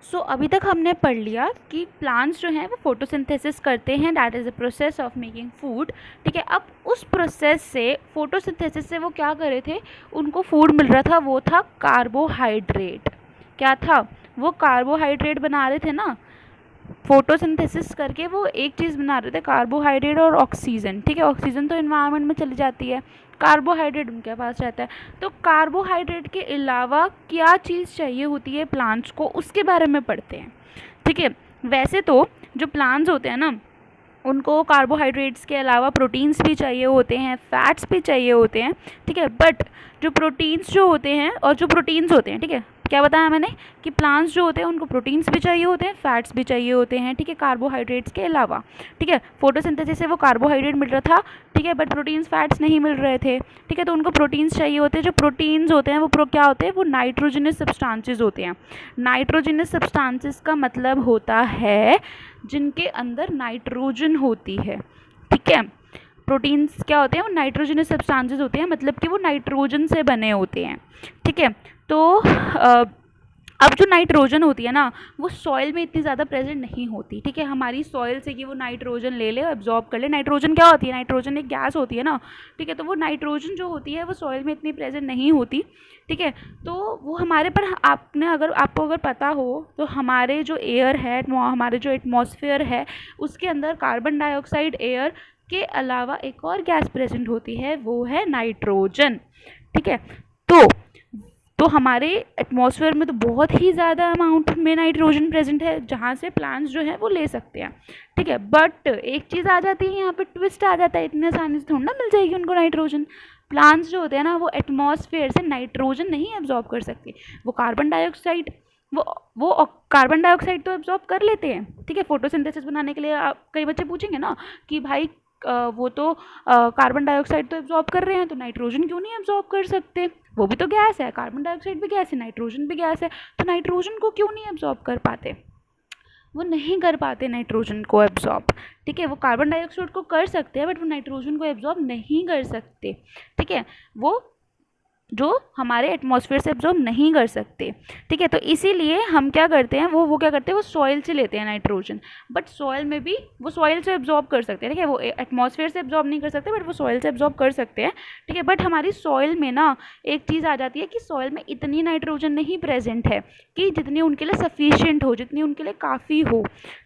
सो अभी तक हमने पढ़ लिया कि प्लांट्स जो हैं वो फोटोसिंथेसिस करते हैं, that is the process of making food. ठीक है, अब उस प्रोसेस से फोटोसिंथेसिस से वो क्या कर रहे थे, उनको फूड मिल रहा था, वो था कार्बोहाइड्रेट। क्या था, वो कार्बोहाइड्रेट बना रहे थे ना, फोटोसिंथेसिस करके वो एक चीज़ बना रहे थे, कार्बोहाइड्रेट और ऑक्सीजन। ठीक है, ऑक्सीजन तो इन्वायरमेंट में चली जाती है, कार्बोहाइड्रेट उनके पास रहता है। तो कार्बोहाइड्रेट के अलावा क्या चीज़ चाहिए होती है प्लांट्स को, उसके बारे में पढ़ते हैं। ठीक है, वैसे तो जो प्लांट्स होते हैं ना, उनको कार्बोहाइड्रेट्स के अलावा प्रोटीन्स भी चाहिए होते हैं, फैट्स भी चाहिए होते हैं। ठीक है, बट जो प्रोटीन्स जो होते हैं और जो प्रोटीन्स होते हैं, ठीक है, क्या बताया मैंने कि प्लांट्स जो होते हैं उनको प्रोटीन्स भी चाहिए होते हैं, फैट्स भी चाहिए होते हैं। ठीक है, कार्बोहाइड्रेट्स के अलावा। ठीक है, फोटोसिंथेसिस से वो कार्बोहाइड्रेट मिल रहा था, ठीक है, बट प्रोटीन्स फैट्स नहीं मिल रहे थे। ठीक है, तो उनको प्रोटीन्स चाहिए होते हैं। जो प्रोटीन्स होते हैं वो क्या होते हैं, वो नाइट्रोजनस सब्सटेंसेस होते हैं। नाइट्रोजनस सब्सटेंसेस का मतलब होता है जिनके अंदर नाइट्रोजन होती है। ठीक है, प्रोटीन्स क्या होते हैं, वो नाइट्रोजनस सब्सटेंसेस होते हैं, मतलब कि वो नाइट्रोजन से बने होते हैं। ठीक है, तो अब जो नाइट्रोजन होती है ना, वो सॉइल में इतनी ज़्यादा प्रेजेंट नहीं होती। ठीक है, हमारी सॉइल से कि वो नाइट्रोजन ले ले, एब्जॉर्ब कर ले। नाइट्रोजन क्या होती है, नाइट्रोजन एक गैस होती है ना। ठीक है, तो वो नाइट्रोजन जो होती है वो सॉइल में इतनी प्रेजेंट नहीं होती। ठीक है, तो वो हमारे पर, आपने अगर आपको अगर पता हो तो हमारे जो एयर है, हमारे जो एटमॉस्फेयर है, उसके अंदर कार्बन डाइऑक्साइड एयर के अलावा एक और गैस प्रेजेंट होती है, वो है नाइट्रोजन। ठीक है, तो हमारे एटमॉस्फेयर में तो बहुत ही ज़्यादा अमाउंट में नाइट्रोजन प्रेजेंट है, जहाँ से प्लांट्स जो है वो ले सकते हैं। ठीक है, बट एक चीज़ आ जाती है, यहाँ पे ट्विस्ट आ जाता है, इतने आसानी से थोड़ा ना मिल जाएगी उनको नाइट्रोजन। प्लांट्स जो होते हैं ना, वो एटमॉस्फेयर से नाइट्रोजन नहीं एब्जॉर्ब कर सकते, वो कार्बन डाइऑक्साइड, वो कार्बन डाइऑक्साइड तो एब्जॉर्ब कर लेते हैं। ठीक है, फोटोसिंथेसिस बनाने के लिए कई बच्चे पूछेंगे ना कि भाई वो तो कार्बन डाइऑक्साइड तो एब्जॉर्ब कर रहे हैं, तो नाइट्रोजन क्यों नहीं एब्जॉर्ब कर सकते, वो भी तो गैस है, कार्बन डाइऑक्साइड भी गैस है, नाइट्रोजन भी गैस है, तो नाइट्रोजन को क्यों नहीं एब्जॉर्ब कर पाते, वो नहीं कर पाते नाइट्रोजन को एब्जॉर्ब। ठीक है, वो कार्बन डाइऑक्साइड को कर सकते हैं, बट वो नाइट्रोजन को एब्जॉर्ब नहीं कर सकते। ठीक है, वो जो हमारे एटमॉस्फेयर से एब्जॉर्ब नहीं कर सकते। ठीक है, तो इसीलिए हम क्या करते हैं, वो क्या करते हैं, वो सॉइल से लेते हैं नाइट्रोजन, बट सॉइल में भी वो सॉइल से एब्जॉर्ब कर सकते हैं। ठीक है, वो एटमॉस्फेयर से एब्जॉर्ब नहीं कर सकते, बट वो सॉइल से एब्जॉर्ब कर सकते हैं। ठीक है, बट हमारी सॉइल में ना एक चीज़ आ जाती है कि सॉइल में इतनी नाइट्रोजन नहीं प्रेजेंट है कि जितनी उनके लिए सफिशिएंट हो, जितनी उनके लिए काफ़ी हो।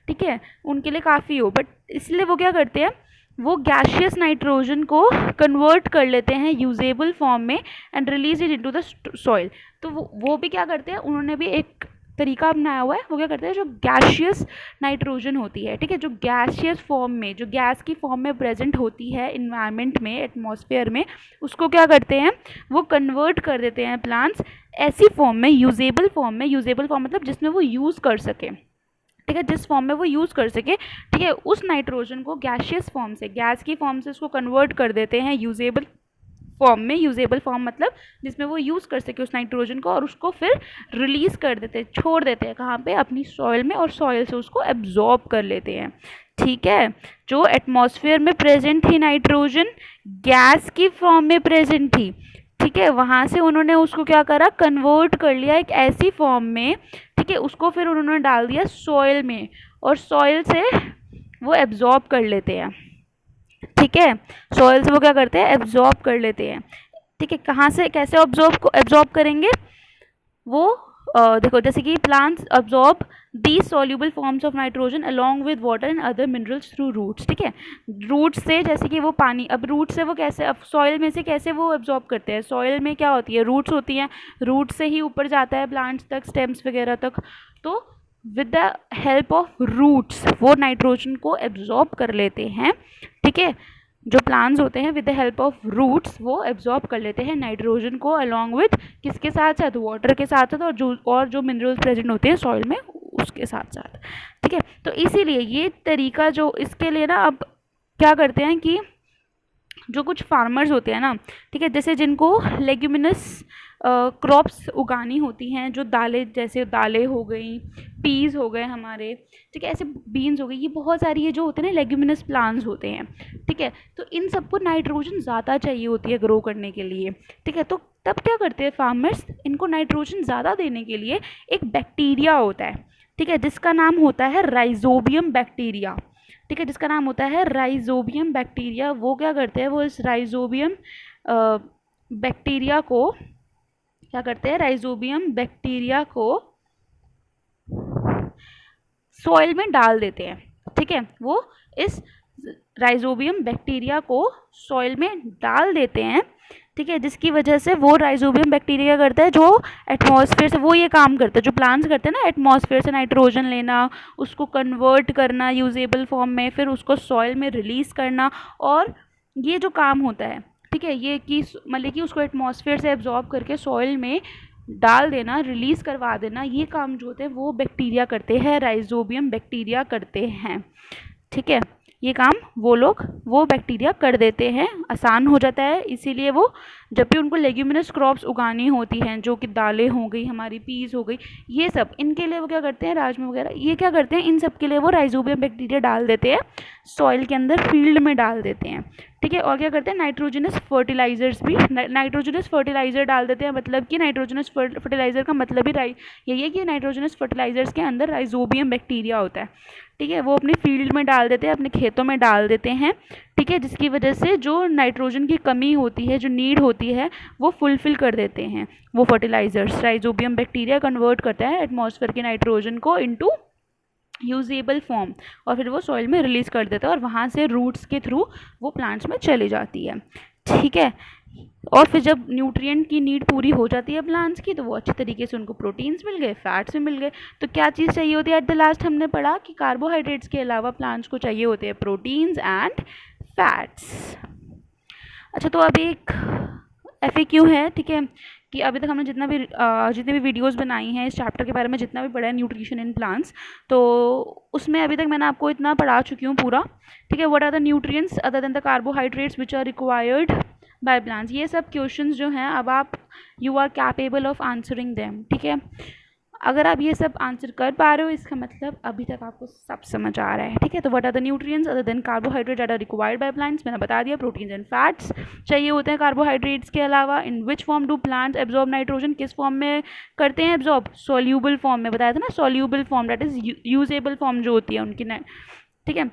ठीक है, उनके लिए काफ़ी हो, बट इसलिए वो क्या करते हैं, वो गैशियस नाइट्रोजन को कन्वर्ट कर लेते हैं यूजेबल फॉर्म में and release it into the soil. तो वो भी क्या करते हैं, उन्होंने भी एक तरीका अपनाया हुआ है, वो क्या करते हैं, जो गैशियस नाइट्रोजन होती है, ठीक है, जो गैशियस फॉर्म में, जो गैस की फॉर्म में प्रेजेंट होती है इन्वायरमेंट में, एटमॉस्फेयर में, उसको क्या करते हैं, वो कन्वर्ट कर देते हैं प्लांट्स ऐसी फॉर्म में, यूजेबल फॉर्म में। यूजेबल फॉर्म मतलब जिसमें वो यूज़ कर सके। ठीक है, जिस फॉर्म में वो यूज़ कर सके। ठीक है, उस नाइट्रोजन को गैशियस फॉर्म से, गैस की फॉर्म से उसको कन्वर्ट कर देते हैं यूजेबल फॉर्म में। यूजेबल फॉर्म मतलब जिसमें वो यूज़ कर सके उस नाइट्रोजन को, और उसको फिर रिलीज़ कर देते हैं, छोड़ देते हैं कहाँ पे, अपनी सॉइल में, और सॉइल से उसको एब्जॉर्ब कर लेते हैं। ठीक है, जो एटमॉस्फेयर में प्रेजेंट थी नाइट्रोजन, गैस की फॉर्म में प्रेजेंट थी। ठीक है, वहाँ से उन्होंने उसको क्या करा, कन्वर्ट कर लिया एक ऐसी फॉर्म में। ठीक है, उसको फिर उन्होंने डाल दिया सॉइल में, और सॉइल से वो एब्जॉर्ब कर लेते हैं। ठीक है, सॉइल से वो क्या करते हैं, एब्जॉर्ब कर लेते हैं। ठीक है, कहाँ से कैसे एब्जॉर्ब करेंगे वो, देखो, जैसे कि plants absorb the soluble forms of nitrogen along with water and other minerals through roots. ठीक है, रूट्स से, जैसे कि वो पानी, अब रूट से वो कैसे, अब सॉइल में से कैसे वो एब्जॉर्ब करते हैं, सॉइल में क्या होती है, रूट्स होती हैं, रूट से ही ऊपर जाता है प्लांट्स तक, स्टेम्स वगैरह तक। तो with the help of roots वो नाइट्रोजन को एब्जॉर्ब कर लेते हैं। ठीक है, जो प्लांट्स होते हैं with the help of roots वो एब्जॉर्ब कर लेते हैं नाइट्रोजन को अलॉन्ग विथ किसके साथ साथ, वाटर के साथ साथ, और जो मिनरल्स प्रेजेंट होते हैं सॉइल में उसके साथ साथ। ठीक है, तो इसीलिए ये तरीका जो इसके लिए ना, अब क्या करते हैं कि जो कुछ फार्मर्स होते हैं ना, ठीक है, जैसे जिनको लेग्यूमिनस क्रॉप्स उगानी होती हैं, जो दालें, जैसे दालें हो गई, पीस हो गए हमारे, ठीक है, ऐसे बीन्स हो गई, ये बहुत सारी ये जो होते हैं ना लेग्यूमिनस प्लांट्स होते हैं। ठीक है, तो इन सबको नाइट्रोजन ज़्यादा चाहिए होती है ग्रो करने के लिए। ठीक है, तो तब क्या करते हैं फार्मर्स, इनको नाइट्रोजन ज़्यादा देने के लिए एक बैक्टीरिया होता है, ठीक है, जिसका नाम होता है राइजोबियम बैक्टीरिया। ठीक है, जिसका नाम होता है राइजोबियम बैक्टीरिया। वो क्या करते हैं, वो इस राइजोबियम बैक्टीरिया को क्या करते हैं, राइजोबियम बैक्टीरिया को सॉइल में डाल देते हैं। ठीक है, वो इस राइजोबियम बैक्टीरिया को सॉइल में डाल देते हैं। ठीक है, जिसकी वजह से वो राइजोबियम बैक्टीरिया करता है जो एटमॉस्फेयर से, वो ये काम करता है जो प्लांट्स करते हैं ना, एटमॉस्फेयर से नाइट्रोजन लेना, उसको कन्वर्ट करना यूजेबल फॉर्म में, फिर उसको सॉइल में रिलीज़ करना। और ये जो काम होता है, ठीक है, ये कि मतलब कि उसको एटमॉस्फेयर से एब्जॉर्ब करके सॉइल में डाल देना, रिलीज़ करवा देना, ये काम जो होते हैं वो बैक्टीरिया करते हैं, राइजोबियम बैक्टीरिया करते हैं। ठीक है, ये काम वो बैक्टीरिया कर देते हैं, आसान हो जाता है। इसीलिए वो जब भी उनको लेग्यूमिनस क्रॉप्स उगानी होती हैं, जो कि दालें हो गई, हमारी पीस हो गई, ये सब इनके लिए वो क्या करते हैं, राजमा वगैरह, ये क्या करते हैं, इन सब के लिए वो राइजोबियम बैक्टीरिया डाल देते हैं, सॉइल के अंदर फील्ड में डाल देते हैं। ठीक है, और क्या करते हैं, नाइट्रोजनस फर्टिलाइजर्स भी, नाइट्रोजनस फर्टिलाइजर डाल देते हैं। मतलब कि नाइट्रोजनस फर्टिलाइजर का मतलब ही यही है कि नाइट्रोजनस फर्टिलाइजर्स के अंदर राइजोबियम बैक्टीरिया होता है। ठीक है, वो अपनी फील्ड में डाल देते हैं, अपने खेतों में डाल देते हैं। ठीक है, जिसकी वजह से जो नाइट्रोजन की कमी होती है, जो नीड होती है, वो फुलफिल कर देते हैं वो फर्टिलाइजर्स। राइजोबियम बैक्टीरिया कन्वर्ट करता है एटमॉस्फेयर के नाइट्रोजन को इनटू यूजेबल फॉर्म, और फिर वो सॉइल में रिलीज़ कर देता है, और वहाँ से रूट्स के थ्रू वो प्लांट्स में चली जाती है। ठीक है, और फिर जब न्यूट्रिएंट की नीड पूरी हो जाती है प्लांट्स की, तो वो अच्छे तरीके से उनको प्रोटीन्स मिल गए, फैट्स भी मिल गए। तो क्या चीज़ चाहिए होती है एट द लास्ट, हमने पढ़ा कि कार्बोहाइड्रेट्स के अलावा प्लांट्स को चाहिए होते हैं प्रोटीन्स एंड फैट्स। अच्छा, तो अब एक FAQ है, ठीक है, कि अभी तक हमने जितने भी वीडियोस बनाई हैं इस चैप्टर के बारे में, जितना भी पढ़ा है न्यूट्रिशन इन प्लांट्स, तो उसमें अभी तक मैंने आपको इतना पढ़ा चुकी हूँ पूरा। ठीक है, what are the nutrients other than the carbohydrates which are required by plants. ये सब क्वेश्चंस जो हैं, अब आप you are capable of answering them. ठीक है, अगर आप ये सब आंसर कर पा रहे हो, इसका मतलब अभी तक आपको सब समझ आ रहा है। ठीक है, तो what are the nutrients other than carbohydrate that are required by plants, मैंने बता दिया। प्रोटीन्स एंड फैट्स चाहिए होते हैं कार्बोहाइड्रेट्स के अलावा। In which form do plants absorb nitrogen, किस फॉर्म में करते हैं एब्जॉर्ब, सॉल्यूबल फॉर्म में, बताया था ना, soluble form that is usable form जो होती है उनकी। ठीक है,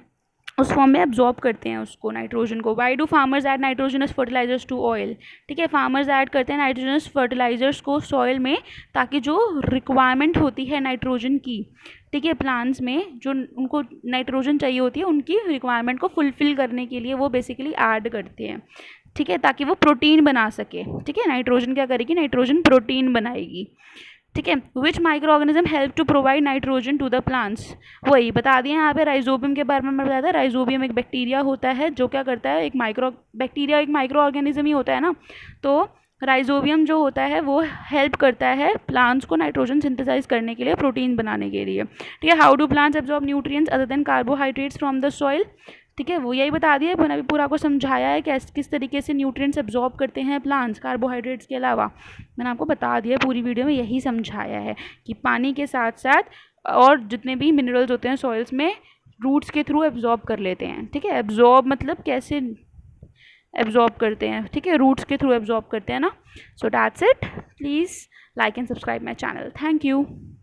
उस फॉर्म में एब्जॉर्ब करते हैं उसको, नाइट्रोजन को। Why do farmers add nitrogenous fertilizers to oil. ठीक है, फार्मर्स ऐड करते हैं नाइट्रोजनस फर्टिलाइजर्स को सॉइल में, ताकि जो रिक्वायरमेंट होती है नाइट्रोजन की, ठीक है, प्लांट्स में जो उनको नाइट्रोजन चाहिए होती है, उनकी रिक्वायरमेंट को फुलफिल करने के लिए वो बेसिकली ऐड करते हैं। ठीक है, ताकि वो प्रोटीन बना सके। ठीक है, नाइट्रोजन क्या करेगी, नाइट्रोजन प्रोटीन बनाएगी। ठीक है, which micro organism help to provide nitrogen to the plants, वही बता दिया यहाँ पे। राइजोबियम के बारे में मैं बताया था, राइजोबियम एक बैक्टीरिया होता है जो क्या करता है, एक माइक्रो ऑर्गेनिज्म ही होता है ना, तो राइजोबियम जो होता है वो हेल्प करता है प्लांट्स को नाइट्रोजन सिंथेसाइज करने के लिए, प्रोटीन बनाने के लिए। ठीक है, how do plants absorb nutrients other then carbohydrates from the soil. ठीक है, वो यही बता दिया, मैंने अभी पूरा को समझाया है कि किस तरीके से न्यूट्रिएंट्स एब्जॉर्ब करते हैं प्लांट्स कार्बोहाइड्रेट्स के अलावा। मैंने आपको बता दिया, पूरी वीडियो में यही समझाया है कि पानी के साथ साथ और जितने भी मिनरल्स होते हैं सॉइल्स में, रूट्स के थ्रू एब्जॉर्ब कर लेते हैं। ठीक है, एब्जॉर्ब मतलब कैसे एब्जॉर्ब करते हैं, ठीक है, रूट्स के थ्रू एब्जॉर्ब करते हैं ना। So that's it, please like and subscribe my channel. Thank you.